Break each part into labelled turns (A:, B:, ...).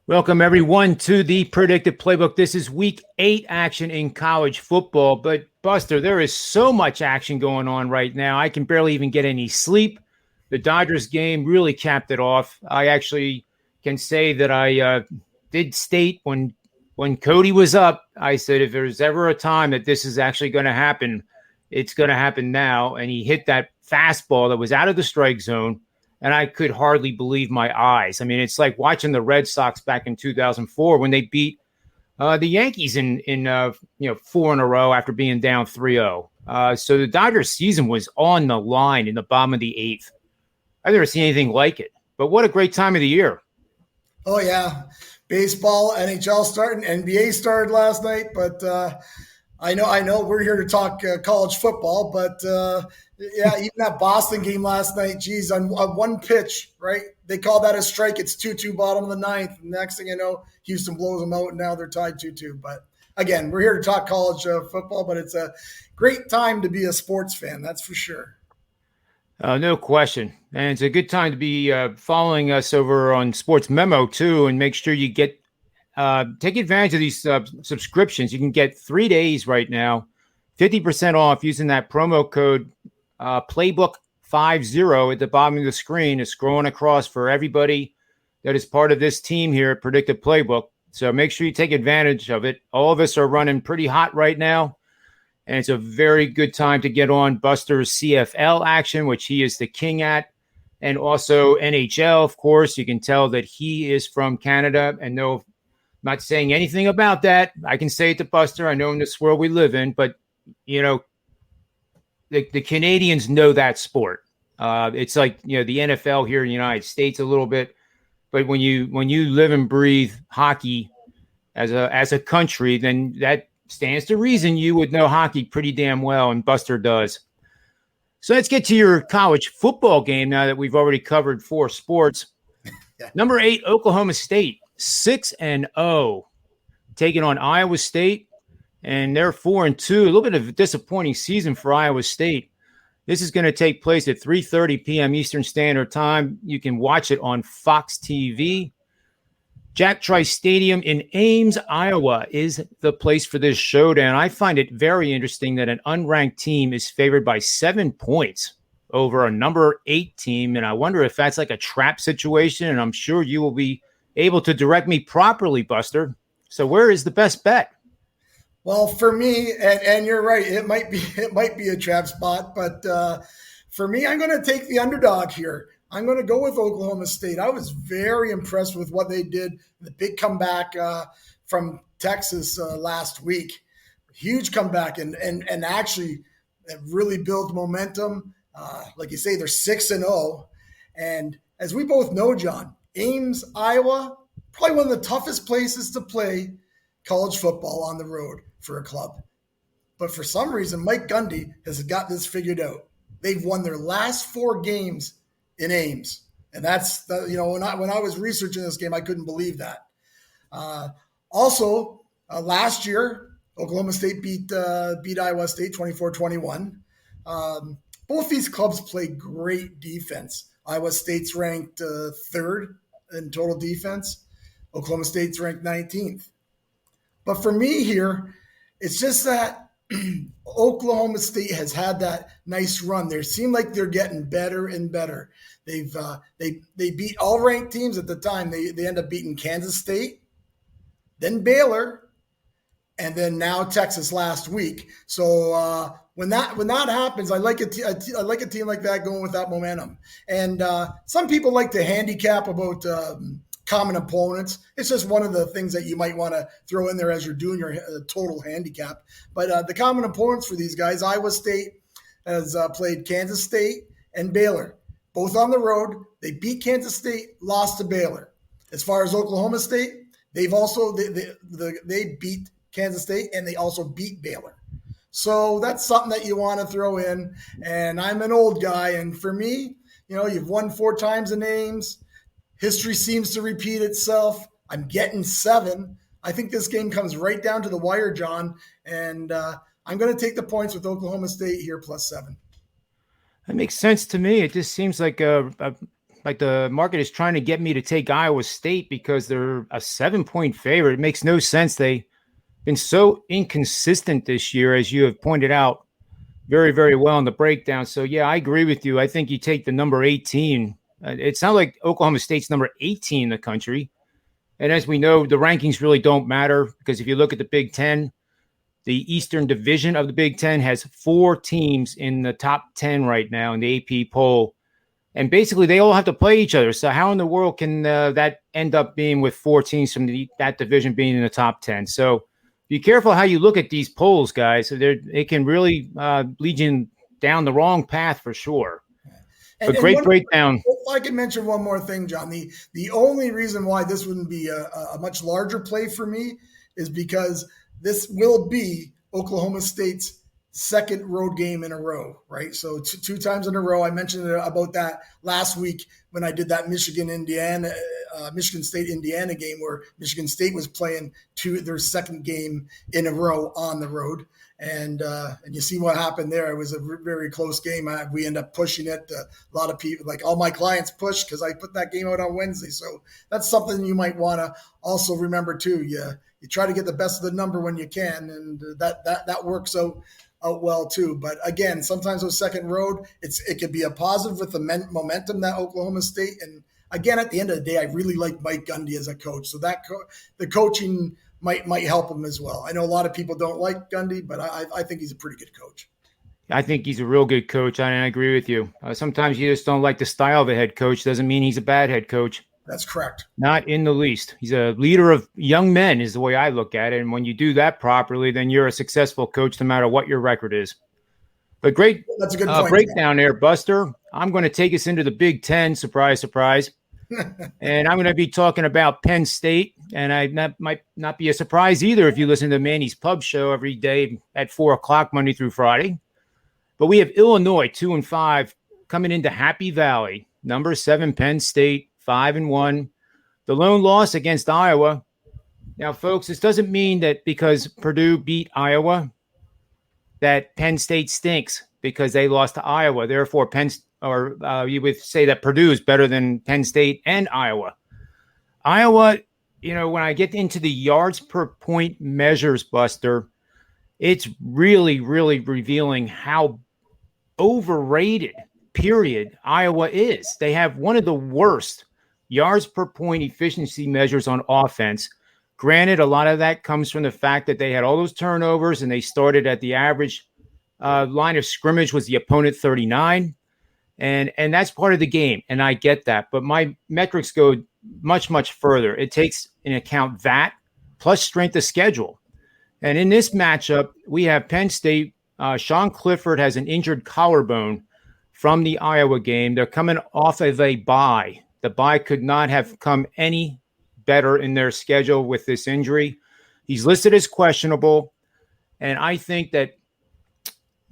A: Welcome, everyone, to the Predictive Playbook. This is week 8 action in college football. But, Buster, there is so much action going on right now. I can barely even get any sleep. The Dodgers game really capped it off. I actually can say that I did state when Cody was up, I said, if there's ever a time that this is actually going to happen, it's going to happen now. And he hit that fastball that was out of the strike zone. And I could hardly believe my eyes. I mean, it's like watching the Red Sox back in 2004 when they beat the Yankees in 4 in a row after being down 3-0. So the Dodgers season was on the line in the bottom of the 8th. I've never seen anything like it. But what a great time of the year.
B: Oh, yeah. Baseball, NHL starting, NBA started last night. But I know we're here to talk college football, but yeah, even that Boston game last night, geez, on one pitch, right? They call that a strike. It's 2-2 bottom of the 9th. Next thing you know, Houston blows them out, and now they're tied 2-2. But again, we're here to talk college football, but it's a great time to be a sports fan, that's for sure.
A: No question. And it's a good time to be following us over on SportsMemo, too, and make sure you get take advantage of these subscriptions. You can get 3 days right now, 50% off using that promo code Playbook 50 at the bottom of the screen. It's scrolling across for everybody that is part of this team here at Predictive Playbook. So make sure you take advantage of it. All of us are running pretty hot right now, and it's a very good time to get on Buster's CFL action, which he is the king at, and also NHL, of course. You can tell that he is from Canada, and no, I'm not saying anything about that. I can say it to Buster. I know in this world we live in, but, you know, the Canadians know that sport. It's like, the NFL here in the United States a little bit. But when you live and breathe hockey as a country, then that stands to reason you would know hockey pretty damn well, and Buster does. So let's get to your college football game now that we've already covered 4 sports.
B: Yeah.
A: Number 8, Oklahoma State, 6-0, taking on Iowa State. And they're 4-2, a little bit of a disappointing season for Iowa State. This is going to take place at 3:30 p.m. Eastern Standard Time. You can watch it on Fox TV. Jack Trice Stadium in Ames, Iowa is the place for this showdown. I find it very interesting that an unranked team is favored by 7 points over a number 8 team. And I wonder if that's like a trap situation. And I'm sure you will be able to direct me properly, Buster. So where is the best bet?
B: Well, for me, and you're right, it might be a trap spot, but for me, I'm going to take the underdog here. I'm going to go with Oklahoma State. I was very impressed with what they did, the big comeback from Texas last week. Huge comeback, and actually really built momentum. Like you say, they're 6-0, and as we both know, John, Ames, Iowa, probably one of the toughest places to play college football on the road for a club. But for some reason, Mike Gundy has got this figured out. They've won their last 4 games in Ames. And that's, when I was researching this game, I couldn't believe that. Also, last year, Oklahoma State beat Iowa State 24-21. Both these clubs play great defense. Iowa State's ranked 3rd in total defense. Oklahoma State's ranked 19th. But for me here, it's just that Oklahoma State has had that nice run. They seem like they're getting better and better. They beat all ranked teams at the time. They end up beating Kansas State, then Baylor, and then now Texas last week. So when that happens, I like a team like that going with that momentum. And some people like to handicap about common opponents. It's just one of the things that you might want to throw in there as you're doing your total handicap. But the common opponents for these guys, Iowa State has played Kansas State and Baylor, both on the road. They beat Kansas State, lost to Baylor. As far as Oklahoma State, they've also they beat Kansas State and they also beat Baylor. So that's something that you want to throw in. And I'm an old guy, and for me, you've won 4 times in Ames. History seems to repeat itself. I'm getting 7. I think this game comes right down to the wire, John, and I'm going to take the points with Oklahoma State here plus 7.
A: That makes sense to me. It just seems like like the market is trying to get me to take Iowa State because they're a 7-point favorite. It makes no sense. They've been so inconsistent this year, as you have pointed out very, very well in the breakdown. So, yeah, I agree with you. I think you take the number 18. It sounds like Oklahoma State's number 18 in the country. And as we know, the rankings really don't matter because if you look at the Big Ten, the Eastern Division of the Big Ten has 4 teams in the top 10 right now in the AP poll. And basically, they all have to play each other. So how in the world can that end up being with 4 teams from that division being in the top 10? So be careful how you look at these polls, guys. It can really lead you down the wrong path for sure. But great breakdown.
B: If I can mention one more thing, John. The only reason why this wouldn't be a much larger play for me is because this will be Oklahoma State's second road game in a row, right? So 2 times in a row. I mentioned about that last week when I did that Michigan State Indiana game where Michigan State was playing their second game in a row on the road. And you see what happened there. It was a very close game. We end up pushing it. A lot of people, like all my clients, pushed because I put that game out on Wednesday. So that's something you might want to also remember too. You try to get the best of the number when you can, and that works out well too. But again, sometimes with second road, it could be a positive with the momentum that Oklahoma State. And again, at the end of the day, I really like Mike Gundy as a coach. So that the coaching might help him as well. I know a lot of people don't like Gundy, but I think he's a pretty good coach.
A: I think he's a real good coach. I agree with you. Sometimes you just don't like the style of a head coach. Doesn't mean he's a bad head coach.
B: That's correct.
A: Not in the least. He's a leader of young men is the way I look at it. And when you do that properly, then you're a successful coach no matter what your record is. But great
B: That's a good point.
A: Breakdown there, Buster. I'm going to take us into the Big Ten. Surprise, surprise. And I'm going to be talking about Penn State. And that might not be a surprise either if you listen to Manny's Pub Show every day at 4 o'clock, Monday through Friday. But we have Illinois, 2-5, coming into Happy Valley. Number 7, Penn State, 5-1. The lone loss against Iowa. Now, folks, this doesn't mean that because Purdue beat Iowa that Penn State stinks because they lost to Iowa. Therefore, you would say that Purdue is better than Penn State and Iowa. Iowa, when I get into the yards per point measures, Buster, it's really, really revealing how overrated, period, Iowa is. They have one of the worst yards per point efficiency measures on offense. Granted, a lot of that comes from the fact that they had all those turnovers and they started at the average line of scrimmage was the opponent 39. And that's part of the game. And I get that. But my metrics go much, much further. It takes into account that plus strength of schedule. And in this matchup, we have Penn State. Sean Clifford has an injured collarbone from the Iowa game. They're coming off of a bye. The bye could not have come any better in their schedule with this injury. He's listed as questionable. And I think that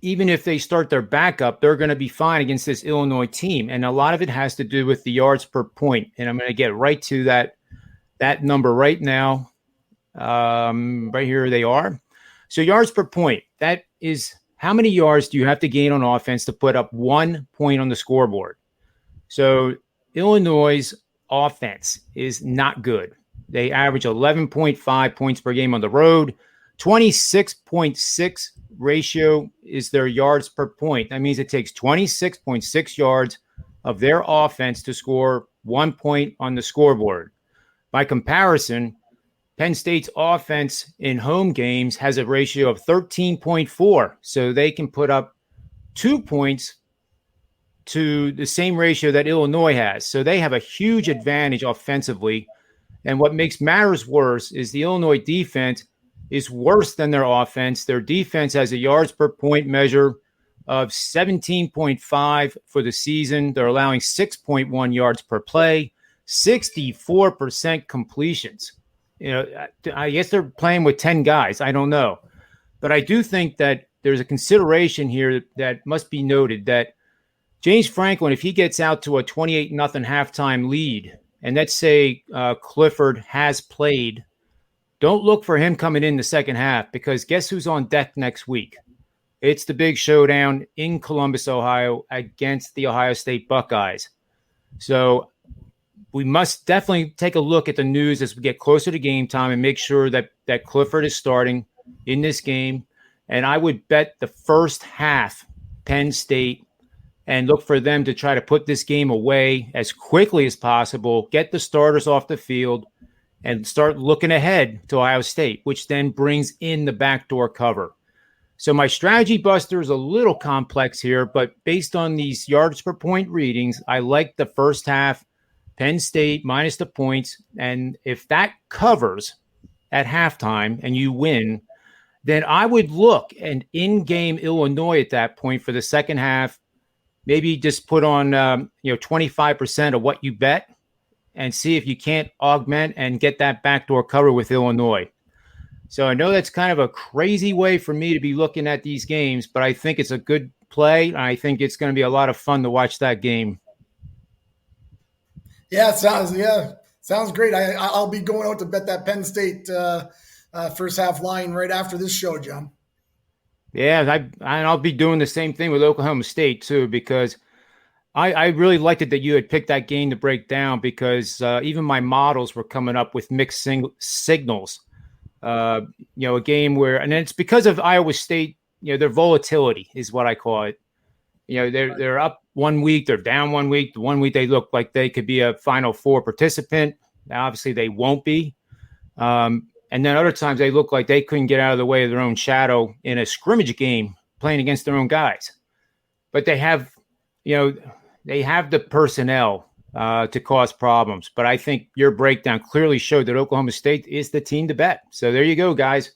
A: even if they start their backup, they're going to be fine against this Illinois team. And a lot of it has to do with the yards per point. And I'm going to get right to that number right now. Right here they are. So yards per point, that is how many yards do you have to gain on offense to put up 1 point on the scoreboard? So Illinois' offense is not good. They average 11.5 points per game on the road. 26.6 ratio is their yards per point. That means it takes 26.6 yards of their offense to score 1 point on the scoreboard. By comparison, Penn State's offense in home games has a ratio of 13.4, so they can put up 2 points to the same ratio that Illinois has. So they have a huge advantage offensively. And what makes matters worse is the Illinois defense is worse than their offense. Their defense has a yards per point measure of 17.5 for the season. They're allowing 6.1 yards per play, 64% completions. I guess they're playing with 10 guys. I don't know. But I do think that there's a consideration here that must be noted that James Franklin, if he gets out to a 28-0 halftime lead, and let's say Clifford has played, don't look for him coming in the second half because guess who's on deck next week? It's the big showdown in Columbus, Ohio against the Ohio State Buckeyes. So we must definitely take a look at the news as we get closer to game time and make sure that Clifford is starting in this game. And I would bet the first half Penn State and look for them to try to put this game away as quickly as possible, get the starters off the field, and start looking ahead to Ohio State, which then brings in the backdoor cover. So my strategy, Buster, is a little complex here, but based on these yards per point readings, I like the first half, Penn State minus the points. And if that covers at halftime and you win, then I would look and in-game Illinois at that point for the second half. Maybe just put on 25% of what you bet and see if you can't augment and get that backdoor cover with Illinois. So I know that's kind of a crazy way for me to be looking at these games, but I think it's a good play. I think it's going to be a lot of fun to watch that game.
B: Yeah, it sounds great. I'll be going out to bet that Penn State first half line right after this show, John.
A: Yeah, I'll be doing the same thing with Oklahoma State too, because I really liked it that you had picked that game to break down, because even my models were coming up with mixed signals. A game where, and it's because of Iowa State, their volatility is what I call it. They're up 1 week, they're down 1 week. The 1 week they look like they could be a Final Four participant. Now, obviously they won't be. And then other times they look like they couldn't get out of the way of their own shadow in a scrimmage game playing against their own guys. But they have the personnel to cause problems. But I think your breakdown clearly showed that Oklahoma State is the team to bet. So there you go, guys.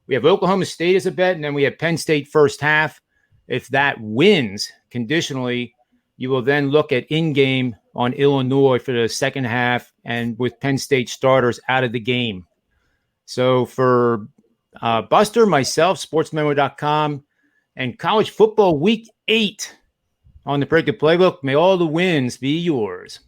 A: We have Oklahoma State as a bet, and then we have Penn State first half. If that wins conditionally, you will then look at in-game on Illinois for the second half and with Penn State starters out of the game. So for Buster, myself, SportsMemo.com, and college football week 8 on the Predictive Playbook, may all the wins be yours.